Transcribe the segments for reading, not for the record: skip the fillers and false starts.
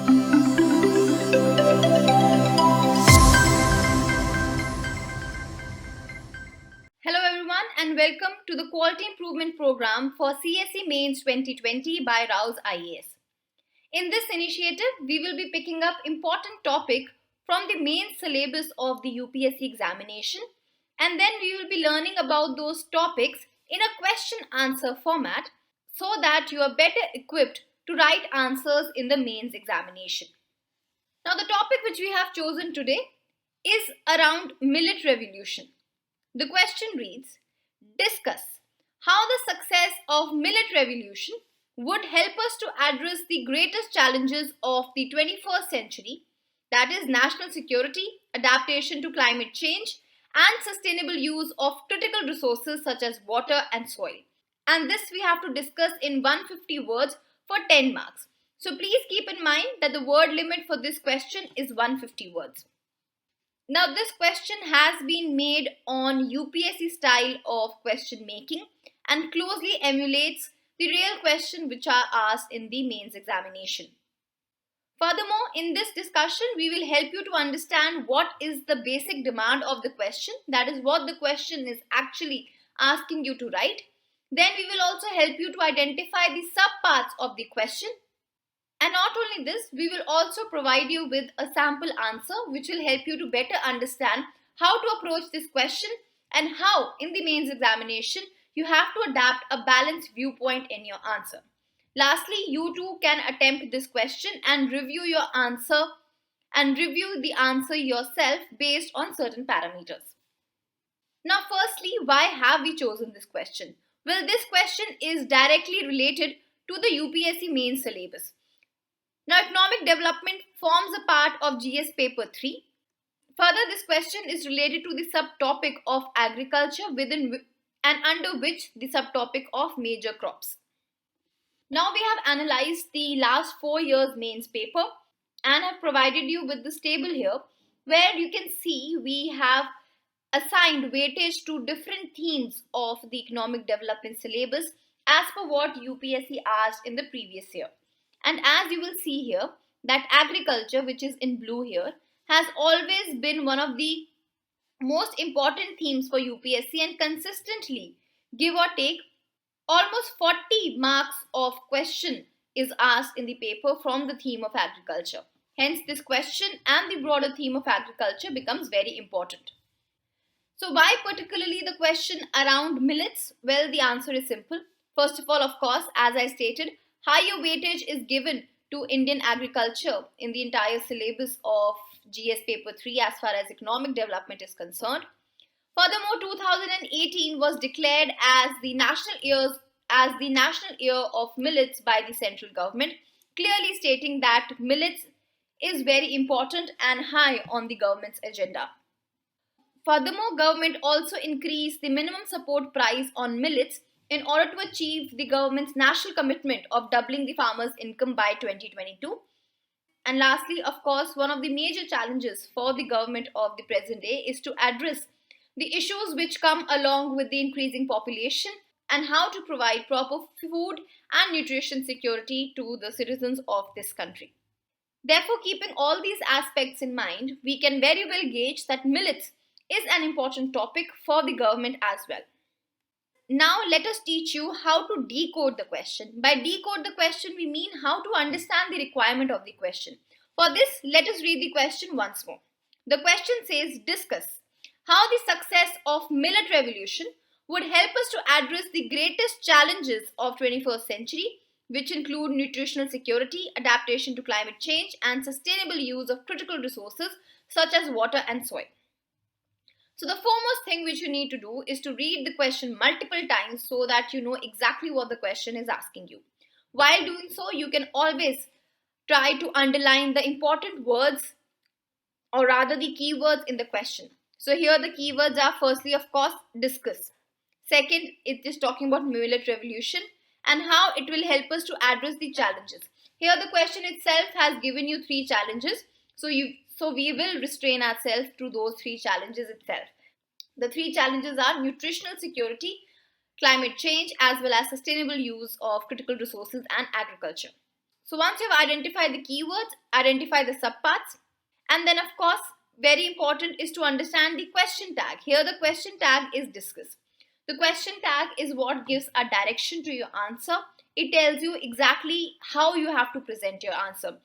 Hello everyone and welcome to the Quality Improvement Program for CSE Mains 2020 by Rouse IAS. In this initiative, we will be picking up important topic from the main syllabus of the UPSC examination, and then we will be learning about those topics in a question answer format so that you are better equipped to write answers in the mains examination. Now the topic which we have chosen today is around Millet Revolution. The question reads, discuss how the success of Millet Revolution would help us to address the greatest challenges of the 21st century, that is national security, adaptation to climate change, and sustainable use of critical resources such as water and soil. And this we have to discuss in 150 words for 10 marks. So please keep in mind that the word limit for this question is 150 words. Now this question has been made on UPSC style of question making and closely emulates the real question which are asked in the mains examination. Furthermore, in this discussion, we will help you to understand what is the basic demand of the question, that is what the question is actually asking you to write. Then we will also help you to identify the subparts of the question. And not only this, we will also provide you with a sample answer which will help you to better understand how to approach this question and how in the mains examination you have to adapt a balanced viewpoint in your answer. Lastly, you too can attempt this question and review your answer and review the answer yourself based on certain parameters. Now firstly, why have we chosen this question? Well, this question is directly related to the UPSC mains syllabus. Now, economic development forms a part of GS paper 3. Further, this question is related to the subtopic of agriculture within and under which the subtopic of major crops. Now we have analyzed the last 4 years mains paper and have provided you with this table here where you can see we have assigned weightage to different themes of the economic development syllabus as per what UPSC asked in the previous year. And as you will see here that agriculture, which is in blue here, has always been one of the most important themes for UPSC and consistently, give or take, almost 40 marks of question is asked in the paper from the theme of agriculture. Hence, this question and the broader theme of agriculture becomes very important. So, why particularly the question around millets? Well, the answer is simple. First of all, of course, as I stated, higher weightage is given to Indian agriculture in the entire syllabus of GS paper 3 as far as economic development is concerned. Furthermore, 2018 was declared as the national year of millets by the central government, clearly stating that millets is very important and high on the government's agenda. Furthermore, government also increased the minimum support price on millets in order to achieve the government's national commitment of doubling the farmers' income by 2022. And lastly, of course, one of the major challenges for the government of the present day is to address the issues which come along with the increasing population and how to provide proper food and nutrition security to the citizens of this country. Therefore, keeping all these aspects in mind, we can very well gauge that millets is an important topic for the government as well. Now let us teach you how to decode the question. By decode the question, we mean how to understand the requirement of the question. For this, let us read the question once more. The question says, discuss how the success of Millet Revolution would help us to address the greatest challenges of 21st century, which include nutritional security, adaptation to climate change, and sustainable use of critical resources such as water and soil. So the foremost thing which you need to do is to read the question multiple times so that you know exactly what the question is asking you. While doing so, you can always try to underline the important words or rather the keywords in the question. So here the keywords are firstly, of course, discuss. Second, it is talking about Millet Revolution and how it will help us to address the challenges. Here the question itself has given you 3 challenges. So we will restrain ourselves to those 3 challenges itself. The 3 challenges are nutritional security, climate change, as well as sustainable use of critical resources and agriculture. So once you've identified the keywords, identify the subparts, and then of course, very important is to understand the question tag. Here the question tag is discuss. The question tag is what gives a direction to your answer. It tells you exactly how you have to present your answer.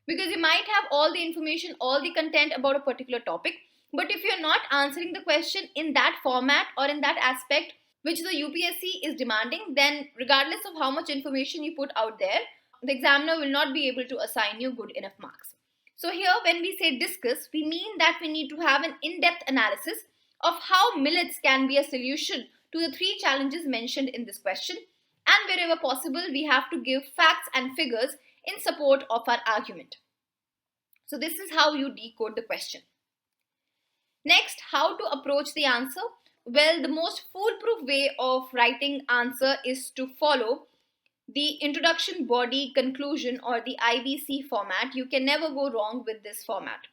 Because you might have all the information, all the content about a particular topic, but if you're not answering the question in that format or in that aspect which the UPSC is demanding, then regardless of how much information you put out there, the examiner will not be able to assign you good enough marks. So here when we say discuss, we mean that we need to have an in-depth analysis of how millets can be a solution to the three challenges mentioned in this question, and wherever possible we have to give facts and figures in support of our argument. So this is how you decode the question. Next, how to approach the answer? Well, the most foolproof way of writing answer is to follow the introduction, body, conclusion, or the IBC format. You can never go wrong with this format.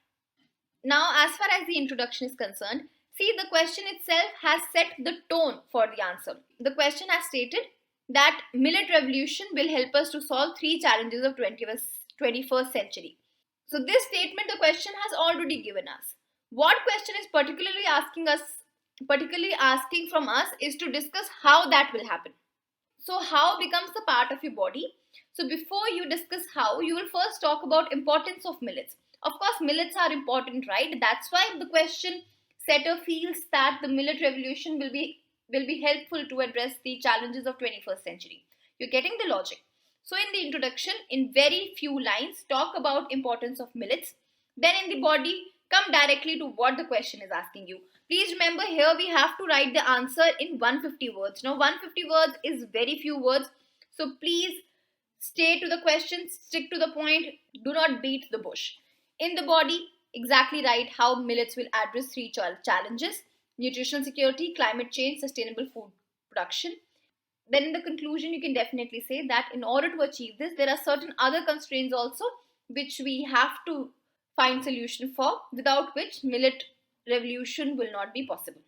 Now, as far as the introduction is concerned, see, the question itself has set the tone for the answer. The question has stated that Millet Revolution will help us to solve three challenges of 21st century. So this statement the question has already given us. What question is particularly asking from us is to discuss how that will happen. So how becomes the part of your body? So before you discuss how, you will first talk about importance of millets. Of course, millets are important, right? That's why the question setter feels that the Millet Revolution will be helpful to address the challenges of 21st century. You're getting the logic. So in the introduction, in very few lines, talk about importance of millets. Then in the body, come directly to what the question is asking you. Please remember, here we have to write the answer in 150 words. Now 150 words is very few words. So please stay to the question, stick to the point, do not beat the bush. In the body, exactly write how millets will address three challenges: nutritional security, climate change, sustainable food production. Then in the conclusion, you can definitely say that in order to achieve this, there are certain other constraints also which we have to find solution for, without which Millet Revolution will not be possible.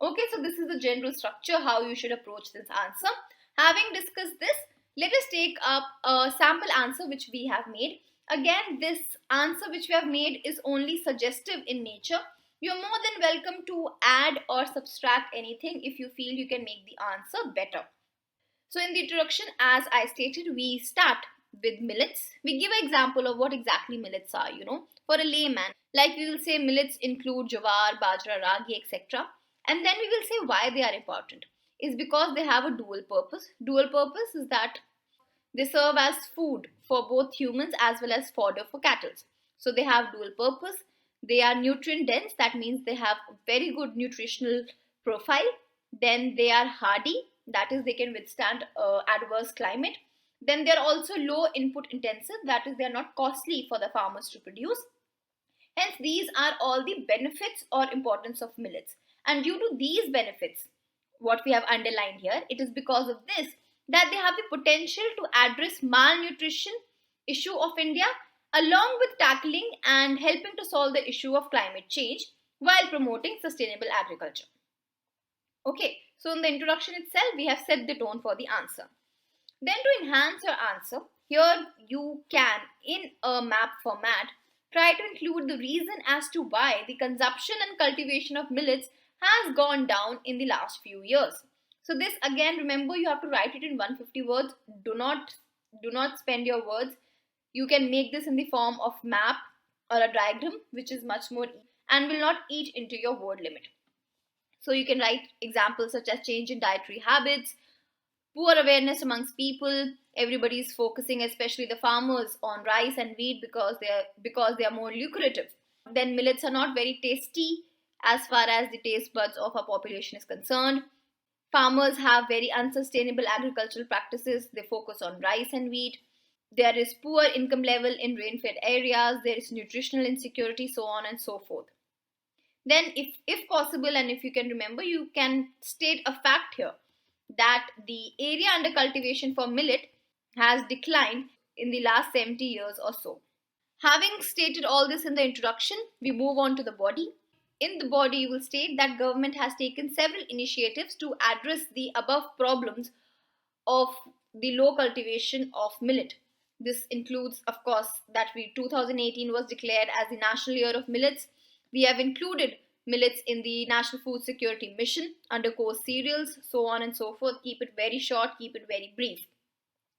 Okay, so this is the general structure how you should approach this answer. Having discussed this, let us take up a sample answer which we have made. Again, this answer which we have made is only suggestive in nature. You are more than welcome to add or subtract anything if you feel you can make the answer better. So in the introduction, as I stated, we start with millets. We give an example of what exactly millets are, for a layman. Like we will say millets include jawar, bajra, ragi, etc. And then we will say why they are important. Is because they have a dual purpose. Dual purpose is that they serve as food for both humans as well as fodder for cattle. So they have dual purpose. They are nutrient dense. That means they have a very good nutritional profile. Then they are hardy. That is, they can withstand adverse climate. Then they are also low input intensive. That is, they are not costly for the farmers to produce. Hence, these are all the benefits or importance of millets. And due to these benefits, what we have underlined here, it is because of this that they have the potential to address malnutrition issue of India, along with tackling and helping to solve the issue of climate change while promoting sustainable agriculture. Okay, so in the introduction itself, we have set the tone for the answer. Then to enhance your answer, here you can, in a map format, try to include the reason as to why the consumption and cultivation of millets has gone down in the last few years. So this again, remember, you have to write it in 150 words. Do not spend your words. You can make this in the form of map or a diagram, which is much more and will not eat into your word limit. So you can write examples such as change in dietary habits, poor awareness amongst people. Everybody is focusing, especially the farmers, on rice and wheat because they are more lucrative. Then millets are not very tasty as far as the taste buds of our population is concerned. Farmers have very unsustainable agricultural practices. They focus on rice and wheat. There is poor income level in rain-fed areas. There is nutritional insecurity, so on and so forth. Then if possible, and if you can remember, you can state a fact here that the area under cultivation for millet has declined in the last 70 years or so. Having stated all this in the introduction, we move on to the body. In the body, you will state that government has taken several initiatives to address the above problems of the low cultivation of millet. This includes, of course, that 2018 was declared as the National Year of Millets. We have included millets in the National Food Security Mission under course cereals, so on and so forth. Keep it very short, keep it very brief.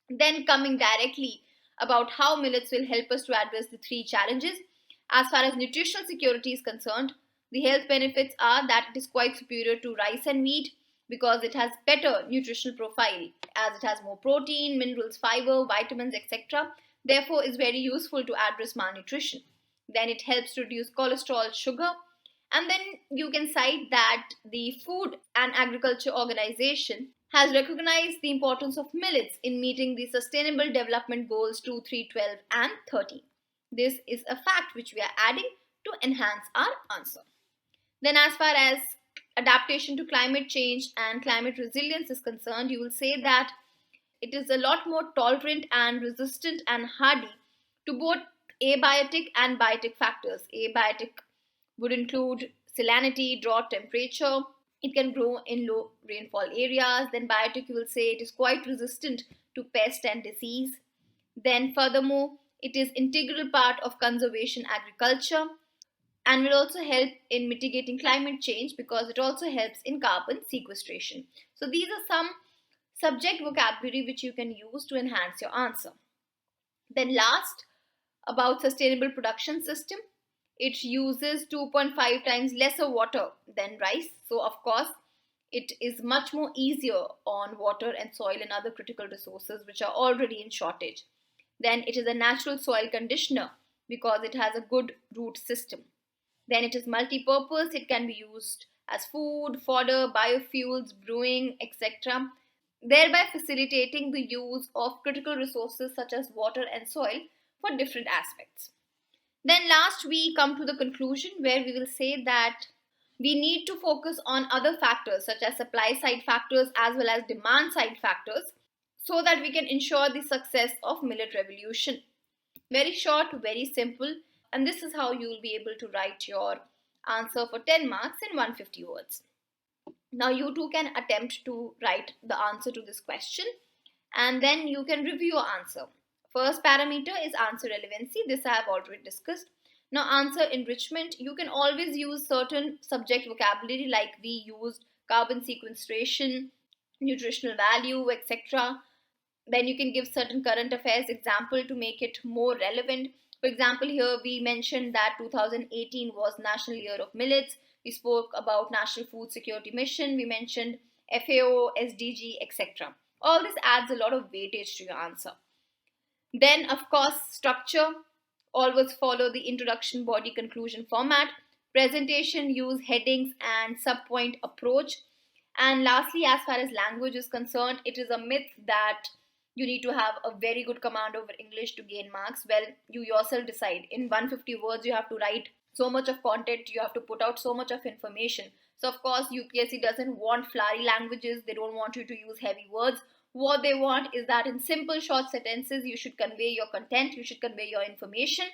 Then coming directly about how millets will help us to address the three challenges. As far as nutritional security is concerned, the health benefits are that it is quite superior to rice and wheat because it has better nutritional profile as it has more protein, minerals, fiber, vitamins, etc. Therefore, is very useful to address malnutrition. Then it helps to reduce cholesterol, sugar, and then you can cite that the Food and Agriculture Organization has recognized the importance of millets in meeting the Sustainable Development Goals 2, 3, 12, and 13. This is a fact which we are adding to enhance our answer. Then, as far as adaptation to climate change and climate resilience is concerned, you will say that it is a lot more tolerant and resistant and hardy to both abiotic and biotic factors. Abiotic would include salinity, drought, temperature. It can grow in low rainfall areas. Then biotic, you will say it is quite resistant to pest and disease. Then furthermore, it is integral part of conservation agriculture and will also help in mitigating climate change because it also helps in carbon sequestration. So these are some subject vocabulary which you can use to enhance your answer. Then last, about sustainable production system. It uses 2.5 times lesser water than rice. So of course, it is much more easier on water and soil and other critical resources which are already in shortage. Then it is a natural soil conditioner because it has a good root system. Then it is multi-purpose. It can be used as food, fodder, biofuels, brewing, etc., thereby facilitating the use of critical resources such as water and soil for different aspects. Then last, we come to the conclusion where we will say that we need to focus on other factors such as supply side factors as well as demand side factors so that we can ensure the success of Millet Revolution. Very short, very simple, and this is how you will be able to write your answer for 10 marks in 150 words. Now you too can attempt to write the answer to this question and then you can review your answer. First parameter is answer relevancy. This I have already discussed. Now answer enrichment. You can always use certain subject vocabulary like we used carbon sequestration, nutritional value, etc. Then you can give certain current affairs example to make it more relevant. For example, here we mentioned that 2018 was National Year of Millets. We spoke about National Food Security Mission. We mentioned FAO, SDG, etc. All this adds a lot of weightage to your answer. Then, of course, structure. Always follow the introduction, body, conclusion format. Presentation, use headings and subpoint approach. And lastly, as far as language is concerned, it is a myth that you need to have a very good command over English to gain marks. Well, you yourself decide. In 150 words, you have to write so much of content, you have to put out so much of information. So, of course, UPSC doesn't want flowery languages. They don't want you to use heavy words. What they want is that in simple short sentences you should convey your content, you should convey your information.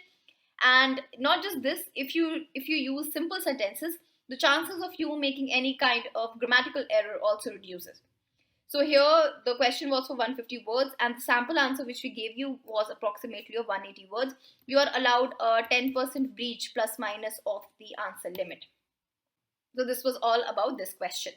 And not just this, if you use simple sentences, the chances of you making any kind of grammatical error also reduces. So here the question was for 150 words and the sample answer which we gave you was approximately of 180 words. You are allowed a 10% breach plus minus of the answer limit. So this was all about this question.